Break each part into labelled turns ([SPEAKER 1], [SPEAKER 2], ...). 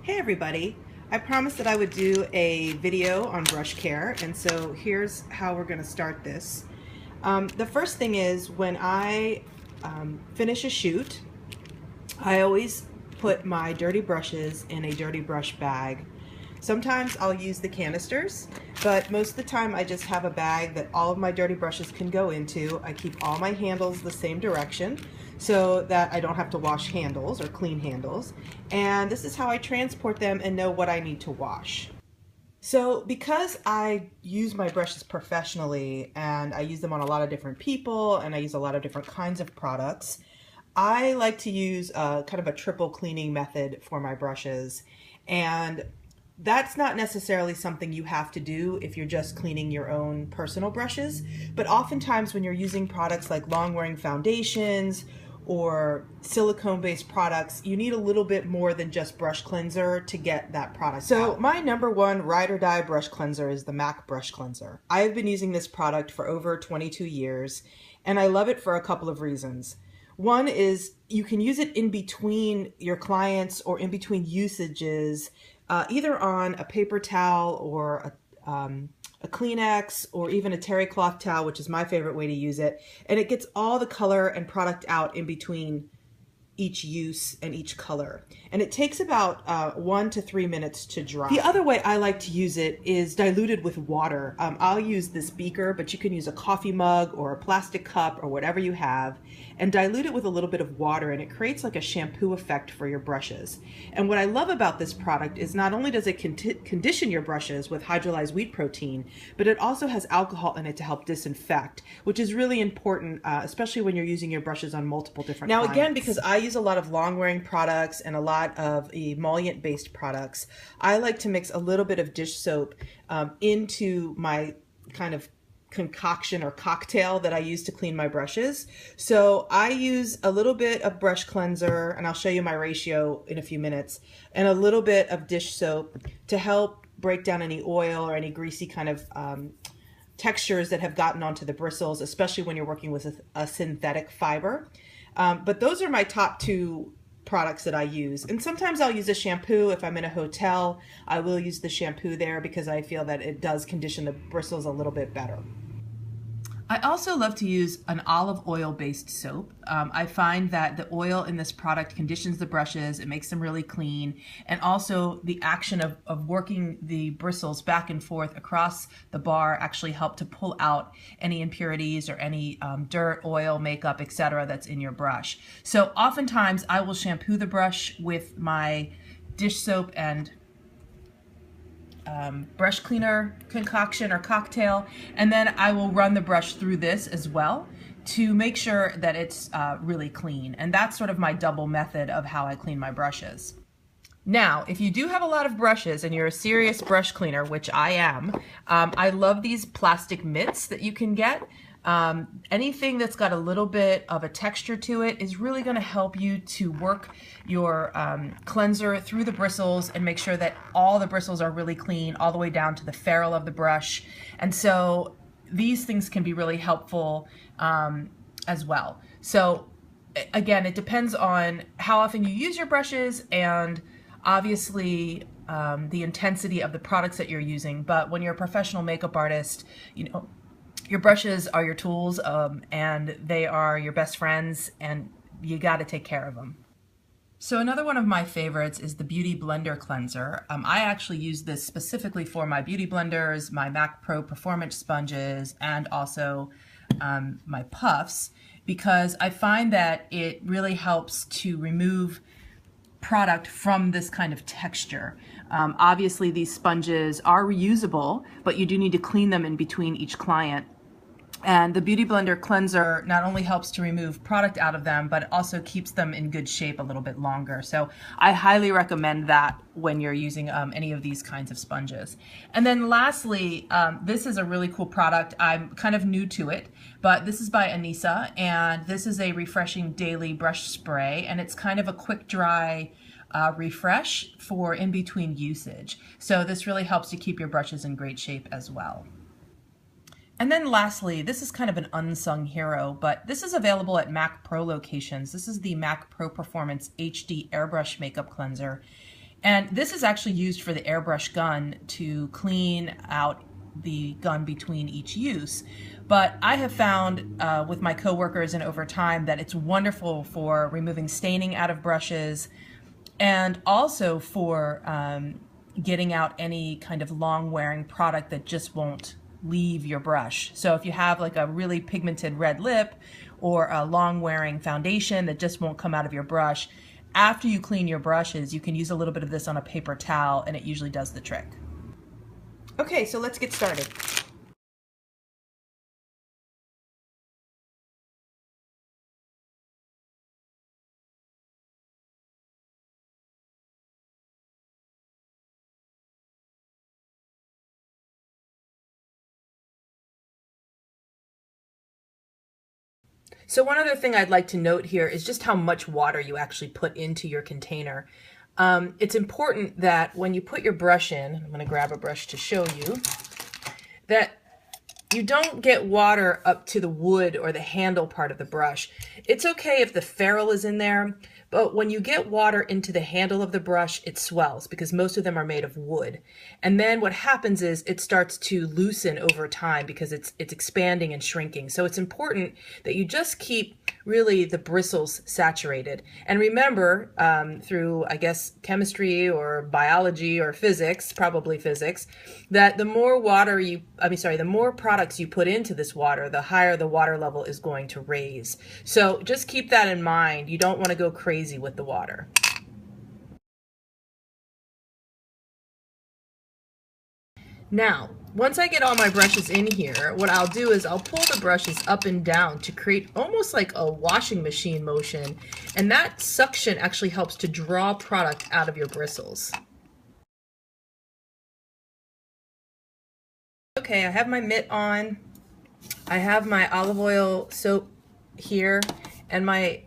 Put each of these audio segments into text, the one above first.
[SPEAKER 1] Hey everybody, I promised that I would do a video on brush care, and so here's how we're going to start this. The first thing is when I finish a shoot, I always put my dirty brushes in a dirty brush bag. Sometimes I'll use the canisters, but most of the time I just have a bag that all of my dirty brushes can go into. I keep all my handles the same direction so that I don't have to wash handles or clean handles. And this is how I transport them and know what I need to wash. So because I use my brushes professionally and I use them on a lot of different people and I use a lot of different kinds of products, I like to use kind of a triple cleaning method for my brushes. And that's not necessarily something you have to do if you're just cleaning your own personal brushes, but oftentimes when you're using products like long-wearing foundations or silicone-based products, you need a little bit more than just brush cleanser to get that product out. My number one ride or die brush cleanser is the MAC brush cleanser. I've been using this product for over 22 years, and I love it for a couple of reasons. One is you can use it in between your clients or in between usages, either on a paper towel or a Kleenex or even a terry cloth towel, which is my favorite way to use it. And it gets all the color and product out in between each use and each color. And it takes about 1 to 3 minutes to dry. The other way I like to use it is diluted with water. I'll use this beaker, but you can use a coffee mug or a plastic cup or whatever you have, and dilute it with a little bit of water, and it creates like a shampoo effect for your brushes. And what I love about this product is not only does it condition your brushes with hydrolyzed wheat protein, but it also has alcohol in it to help disinfect, which is really important, especially when you're using your brushes on multiple different clients. Now again, because I use a lot of long-wearing products and a lot of emollient-based products, I like to mix a little bit of dish soap into my kind of concoction or cocktail that I use to clean my brushes. So I use a little bit of brush cleanser, and I'll show you my ratio in a few minutes, and a little bit of dish soap to help break down any oil or any greasy kind of textures that have gotten onto the bristles, especially when you're working with a synthetic fiber. But those are my top two products that I use. And sometimes I'll use a shampoo. If I'm in a hotel, I will use the shampoo there because I feel that it does condition the bristles a little bit better. I also love to use an olive oil based soap. I find that the oil in this product conditions the brushes, it makes them really clean, and also the action of working the bristles back and forth across the bar actually help to pull out any impurities or any dirt, oil, makeup, etc. that's in your brush. So oftentimes I will shampoo the brush with my dish soap and brush cleaner concoction or cocktail, and then I will run the brush through this as well to make sure that it's really clean. And that's sort of my double method of how I clean my brushes. Now, if you do have a lot of brushes and you're a serious brush cleaner, which I am, I love these plastic mitts that you can get. Anything that's got a little bit of a texture to it is really going to help you to work your cleanser through the bristles and make sure that all the bristles are really clean all the way down to the ferrule of the brush. And so these things can be really helpful as well. So again, it depends on how often you use your brushes and obviously the intensity of the products that you're using. But when you're a professional makeup artist, you know, your brushes are your tools, and they are your best friends, and you got to take care of them. So another one of my favorites is the Beauty Blender Cleanser. I actually use this specifically for my beauty blenders, my MAC Pro Performance sponges, and also my puffs, because I find that it really helps to remove product from this kind of texture. Obviously these sponges are reusable, but you do need to clean them in between each client. And the Beauty Blender Cleanser not only helps to remove product out of them, but it also keeps them in good shape a little bit longer. So I highly recommend that when you're using any of these kinds of sponges. And then lastly, this is a really cool product. I'm kind of new to it, but this is by Anissa, and this is a refreshing daily brush spray, and it's kind of a quick dry refresh for in between usage. So this really helps to keep your brushes in great shape as well. And then lastly, this is kind of an unsung hero, but this is available at MAC Pro locations. This is the MAC Pro Performance HD Airbrush Makeup Cleanser. And this is actually used for the airbrush gun to clean out the gun between each use. But I have found with my coworkers and over time that it's wonderful for removing staining out of brushes, and also for getting out any kind of long wearing product that just won't leave your brush. So if you have like a really pigmented red lip or a long wearing foundation that just won't come out of your brush, after you clean your brushes, you can use a little bit of this on a paper towel and it usually does the trick. Okay, so let's get started. So one other thing I'd like to note here is just how much water you actually put into your container. It's important that when you put your brush in, I'm going to grab a brush to show you, that you don't get water up to the wood or the handle part of the brush. It's okay if the ferrule is in there, but when you get water into the handle of the brush, it swells because most of them are made of wood. And then what happens is it starts to loosen over time because it's expanding and shrinking. So it's important that you just keep really the bristles saturated. And remember, through, I guess, chemistry or biology or physics, probably physics, that the more the more products you put into this water, the higher the water level is going to raise. So just keep that in mind. You don't want to go crazy with the water. Now, once I get all my brushes in here, what I'll do is I'll pull the brushes up and down to create almost like a washing machine motion, and that suction actually helps to draw product out of your bristles. Okay, I have my mitt on, I have my olive oil soap here, and my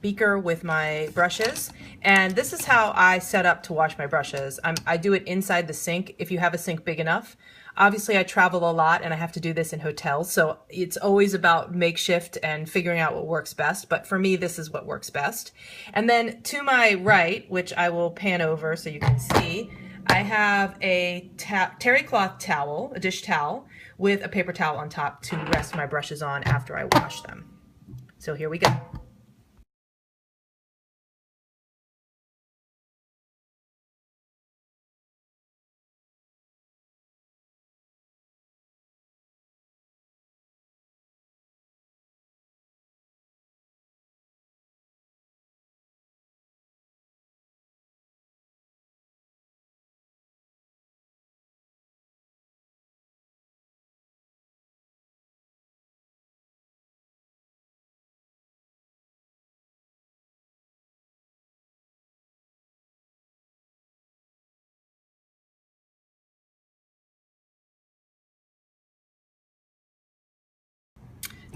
[SPEAKER 1] beaker with my brushes, and this is how I set up to wash my brushes. I do it inside the sink if you have a sink big enough. Obviously I travel a lot and I have to do this in hotels, so it's always about makeshift and figuring out what works best, but for me this is what works best. And then to my right, which I will pan over so you can see, I have a terry cloth towel, a dish towel, with a paper towel on top to rest my brushes on after I wash them. So here we go.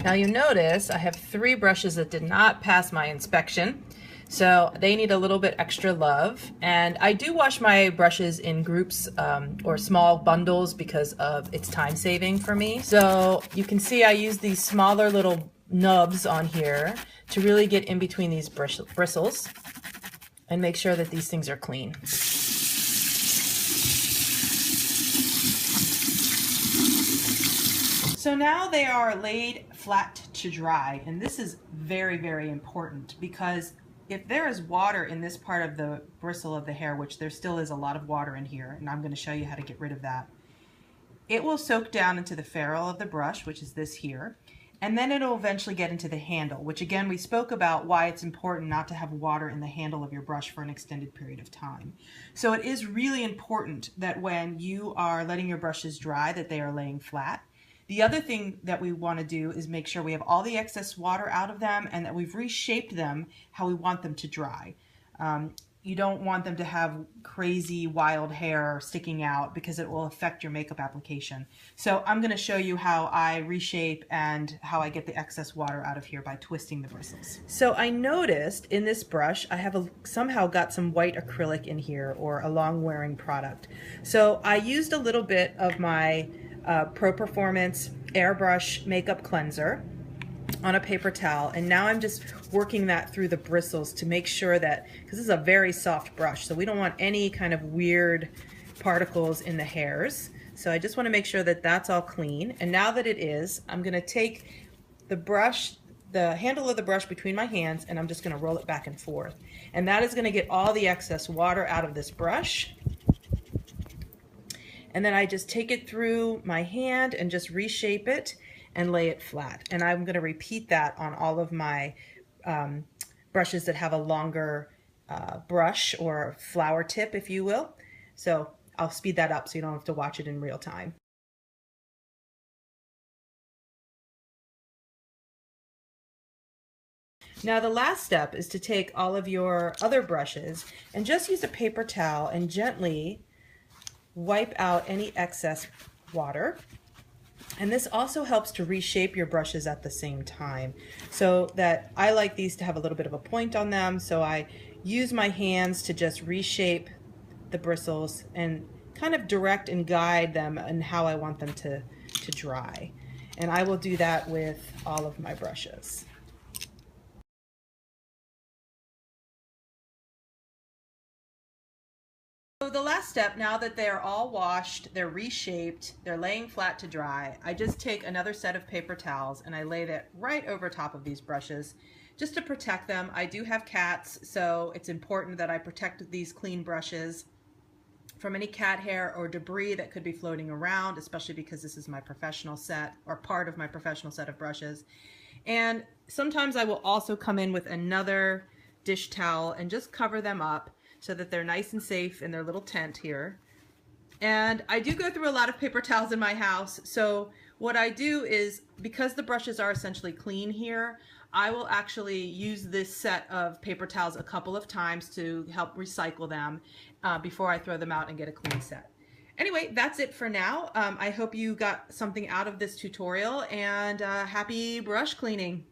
[SPEAKER 1] Now you notice I have 3 brushes that did not pass my inspection, so they need a little bit extra love. And I do wash my brushes in groups or small bundles because of its time saving for me. So you can see I use these smaller little nubs on here to really get in between these bristles and make sure that these things are clean. So now they are laid flat to dry, and this is very, very important because if there is water in this part of the bristle of the hair, which there still is a lot of water in here, and I'm going to show you how to get rid of that, it will soak down into the ferrule of the brush, which is this here, and then it'll eventually get into the handle, which again we spoke about why it's important not to have water in the handle of your brush for an extended period of time. So it is really important that when you are letting your brushes dry that they are laying flat. The other thing that we want to do is make sure we have all the excess water out of them and that we've reshaped them how we want them to dry. You don't want them to have crazy wild hair sticking out because it will affect your makeup application. So I'm going to show you how I reshape and how I get the excess water out of here by twisting the bristles. So I noticed in this brush I have somehow got some white acrylic in here, or a long wearing product. So I used a little bit of my Pro Performance airbrush makeup cleanser on a paper towel, and now I'm just working that through the bristles to make sure that, because this is a very soft brush, so we don't want any kind of weird particles in the hairs. So I just want to make sure that that's all clean. And now that it is, I'm going to take the brush, the handle of the brush between my hands, and I'm just going to roll it back and forth. And that is going to get all the excess water out of this brush. And then I just take it through my hand and just reshape it and lay it flat. And I'm going to repeat that on all of my brushes that have a longer brush or flower tip, if you will. So I'll speed that up so you don't have to watch it in real time. Now the last step is to take all of your other brushes and just use a paper towel and gently wipe out any excess water. And this also helps to reshape your brushes at the same time, so that I like these to have a little bit of a point on them, so I use my hands to just reshape the bristles and kind of direct and guide them and how I want them to dry. And I will do that with all of my brushes. So the last step, now that they're all washed, they're reshaped, they're laying flat to dry, I just take another set of paper towels and I lay that right over top of these brushes just to protect them. I do have cats, so it's important that I protect these clean brushes from any cat hair or debris that could be floating around, especially because this is my professional set, or part of my professional set of brushes. And sometimes I will also come in with another dish towel and just cover them up so that they're nice and safe in their little tent here. And I do go through a lot of paper towels in my house, so what I do is, because the brushes are essentially clean here, I will actually use this set of paper towels a couple of times to help recycle them before I throw them out and get a clean set. Anyway, that's it for now. I hope you got something out of this tutorial, and happy brush cleaning.